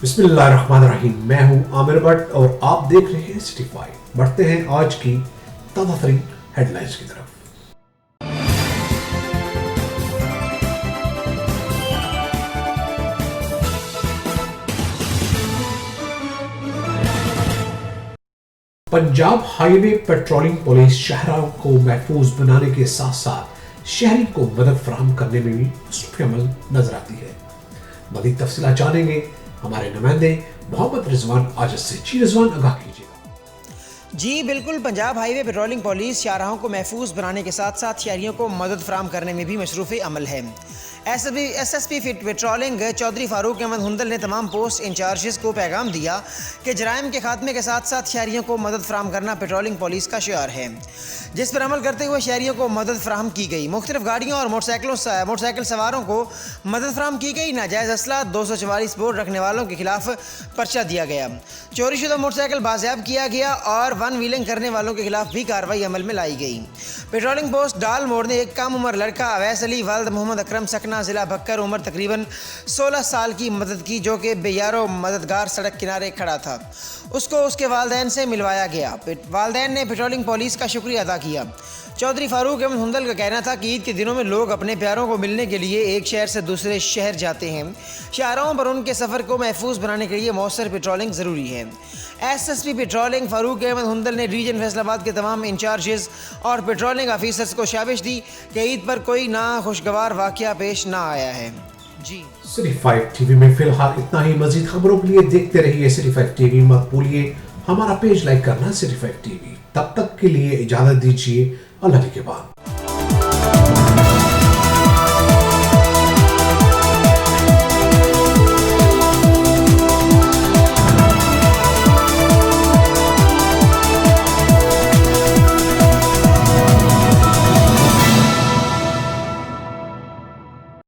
बिस्मिल्लाहिर्रहमानिर्रहीम। मैं हूं आमिर भट्ट और आप देख रहे हैं सिटी 5। बढ़ते हैं आज की ताज़ा तरीन हेडलाइंस की तरफ। पंजाब हाईवे पेट्रोलिंग पुलिस शहरों को महफूज बनाने के साथ साथ शहरी को मदद फराहम करने में भी मसरूफ अमल नजर आती है। मज़ीद तफसीलात जानेंगे हमारे नुमाइंदे मोहम्मद रिजवान आजद से। जी रिजवान, आगाह कीजिएगा। जी बिल्कुल, पंजाब हाईवे पेट्रोलिंग पुलिस शाहराहों को महफूज बनाने के साथ साथ शहरियों को मदद फराहम करने में भी मसरूफ़ अमल है। एसएसपी पेट्रोलिंग चौधरी फारूक अहमद हुंदल ने तमाम पोस्ट इंचार्जेस को पैगाम दिया कि जराइम के खात्मे के साथ साथ शहरियों को मदद फराहम करना पेट्रोलिंग पुलिस का शियार है, जिस पर अमल करते हुए शहरियों को मदद फराहम की गई। मुख्तलिफ गाड़ियों और मोटरसाइकिल सवारों को मदद फराहम की गई। नाजायज़ असला 244 बोर्ड रखने वालों के खिलाफ पर्चा दिया गया। चोरीशुदा मोटरसाइकिल बाजियाब किया गया और वन व्हीलिंग करने वालों के खिलाफ भी कार्रवाई अमल में लाई गई। पेट्रोलिंग पोस्ट डाल मोड़ ने एक कम उम्र लड़का अवैस अली वाल्द मोहम्मद अकरम सकना ज़िला बक्कर उम्र तकरीबन 16 साल की मदद की, जो कि बेयारो मददगार सड़क किनारे खड़ा था। उसको उसके वालदैन से मिलवाया गया। वालदैन ने पेट्रोलिंग पुलिस का शुक्रिया अदा किया। चौधरी फारूक अहमद हुंदल का कहना था कि ईद के दिनों में लोग अपने प्यारों को मिलने के लिए एक शहर से दूसरे शहर जाते हैं। शाहराहों पर उनके सफ़र को महफूज बनाने के लिए मौसर पेट्रोलिंग ज़रूरी है। एसएसपी पेट्रोलिंग फारूक अहमद हुंदल ने रीजन फैसलाबाद के तमाम इंचार्जेस और पेट्रोलिंग ऑफिसर्स को शाबाश दी कि ईद पर कोई नाखुशगवार वाक़या पेश ना आया है। जी सिटी 5 टीवी में फिलहाल इतना ही। मजीद खबरों के लिए देखते रहिए सिटी 5 टीवी। मत भूलिए हमारा पेज लाइक करना सिटी 5 टीवी। तब तक के लिए इजाजत दीजिए। अल्लाह के बाद।